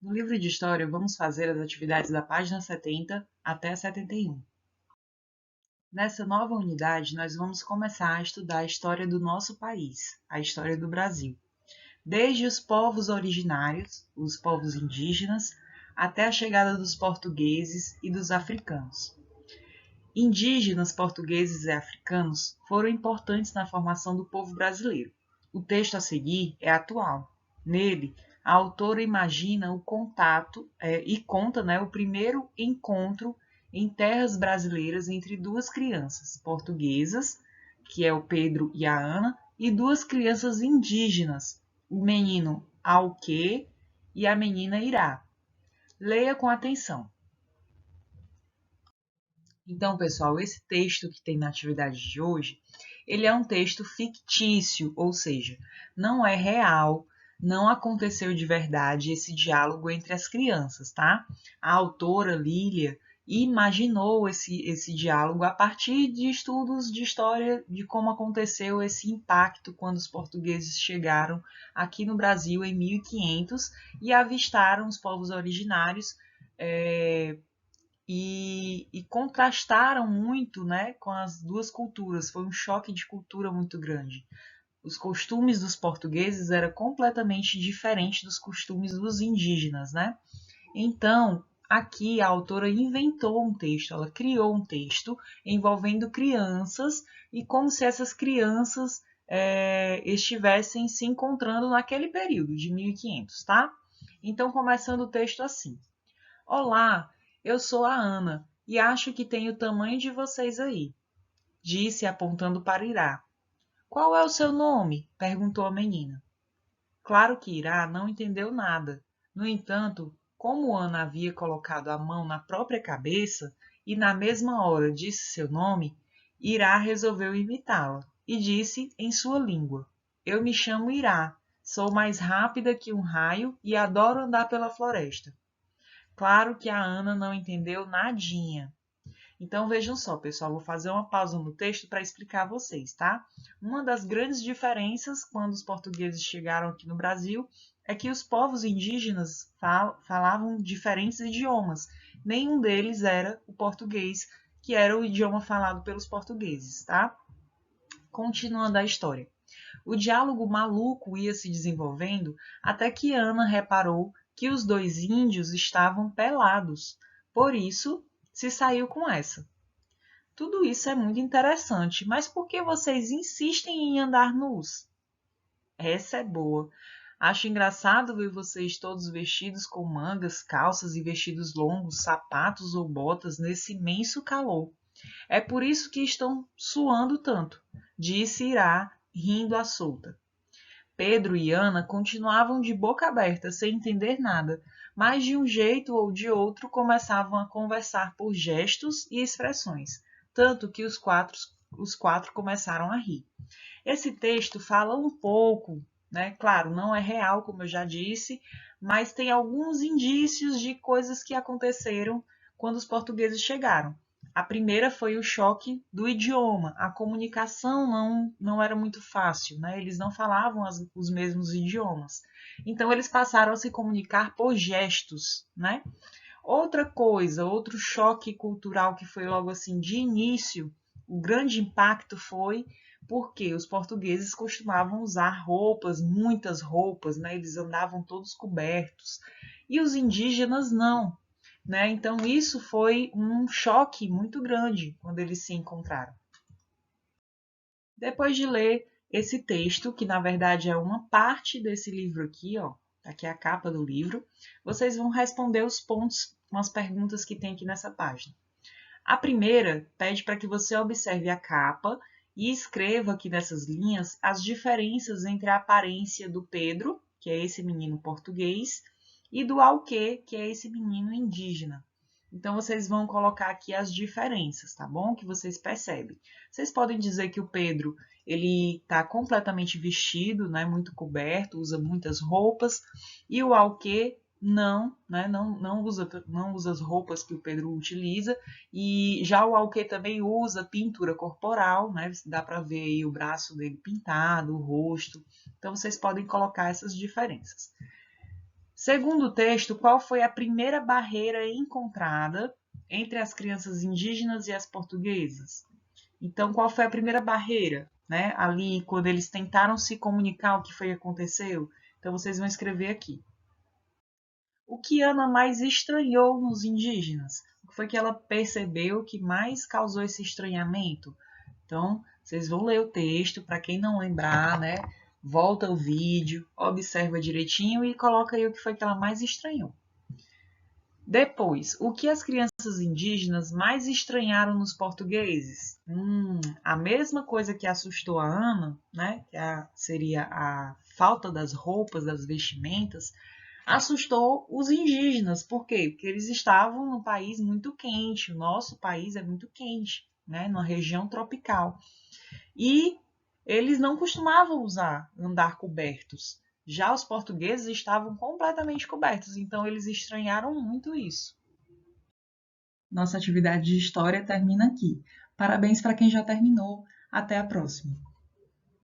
No livro de História, vamos fazer as atividades da página 70 até a 71. Nessa nova unidade, nós vamos começar a estudar a história do nosso país, a história do Brasil, desde os povos originários, os povos indígenas, até a chegada dos portugueses e dos africanos. Indígenas, portugueses e africanos foram importantes na formação do povo brasileiro. O texto a seguir é atual. Nele, a autora imagina o contato e conta o primeiro encontro em terras brasileiras entre duas crianças portuguesas, que é o Pedro e a Ana, e duas crianças indígenas, o menino Auquê e a menina Irá. Leia com atenção. Então, pessoal, esse texto que tem na atividade de hoje, ele é um texto fictício, ou seja, não é real, não aconteceu de verdade esse diálogo entre as crianças, tá? A autora Lília imaginou esse diálogo a partir de estudos de história de como aconteceu esse impacto quando os portugueses chegaram aqui no Brasil em 1500 e avistaram os povos originários e contrastaram muito, com as duas culturas. Foi um choque de cultura muito grande. Os costumes dos portugueses eram completamente diferentes dos costumes dos indígenas, né? Então, aqui a autora inventou um texto, ela criou um texto envolvendo crianças e como se essas crianças estivessem se encontrando naquele período de 1500, tá? Então, começando o texto assim. Olá, eu sou a Ana e acho que tenho o tamanho de vocês aí, disse apontando para Irá. Qual é o seu nome? Perguntou a menina. Claro que Irá não entendeu nada. No entanto, como Ana havia colocado a mão na própria cabeça e na mesma hora disse seu nome, Irá resolveu imitá-la e disse em sua língua: Eu me chamo Irá, sou mais rápida que um raio e adoro andar pela floresta. Claro que a Ana não entendeu nadinha. Então vejam só, pessoal, vou fazer uma pausa no texto para explicar a vocês, tá? Uma das grandes diferenças quando os portugueses chegaram aqui no Brasil é que os povos indígenas falavam diferentes idiomas. Nenhum deles era o português, que era o idioma falado pelos portugueses, tá? Continuando a história. O diálogo maluco ia se desenvolvendo até que Ana reparou que os dois índios estavam pelados. Por isso, se saiu com essa. Tudo isso é muito interessante, mas por que vocês insistem em andar nus? Essa é boa. Acho engraçado ver vocês todos vestidos com mangas, calças e vestidos longos, sapatos ou botas nesse imenso calor. É por isso que estão suando tanto, disse Irá, rindo à solta. Pedro e Ana continuavam de boca aberta, sem entender nada, mas de um jeito ou de outro começavam a conversar por gestos e expressões, tanto que os quatro começaram a rir. Esse texto fala um pouco, claro, não é real, como eu já disse, mas tem alguns indícios de coisas que aconteceram quando os portugueses chegaram. A primeira foi o choque do idioma. A comunicação não era muito fácil, eles não falavam os mesmos idiomas. Então, eles passaram a se comunicar por gestos. Outra coisa, outro choque cultural que foi logo assim de início, o grande impacto foi porque os portugueses costumavam usar roupas, muitas roupas, eles andavam todos cobertos, e os indígenas não. Então, isso foi um choque muito grande quando eles se encontraram. Depois de ler esse texto, que na verdade é uma parte desse livro aqui, ó, aqui é a capa do livro, vocês vão responder os pontos com as perguntas que tem aqui nessa página. A primeira pede para que você observe a capa e escreva aqui nessas linhas as diferenças entre a aparência do Pedro, que é esse menino português, e do Alquê, que é esse menino indígena. Então, vocês vão colocar aqui as diferenças, tá bom? Que vocês percebem. Vocês podem dizer que o Pedro, ele está completamente vestido, muito coberto, usa muitas roupas, e o Alquê não usa as roupas que o Pedro utiliza, e já o Alquê também usa pintura corporal, dá para ver aí o braço dele pintado, o rosto. Então, vocês podem colocar essas diferenças. Segundo o texto, qual foi a primeira barreira encontrada entre as crianças indígenas e as portuguesas? Então, qual foi a primeira barreira, né? Ali, quando eles tentaram se comunicar, o que foi que aconteceu? Então, vocês vão escrever aqui. O que Ana mais estranhou nos indígenas? O que foi que ela percebeu que mais causou esse estranhamento? Então, vocês vão ler o texto, para quem não lembrar, né? Volta o vídeo, observa direitinho e coloca aí o que foi que ela mais estranhou. Depois, o que as crianças indígenas mais estranharam nos portugueses? A mesma coisa que assustou a Ana, né? Que seria a falta das roupas, das vestimentas, assustou os indígenas. Por quê? Porque eles estavam num país muito quente. O nosso país é muito quente, né? Numa região tropical. E eles não costumavam andar cobertos. Já os portugueses estavam completamente cobertos, então eles estranharam muito isso. Nossa atividade de história termina aqui. Parabéns para quem já terminou. Até a próxima.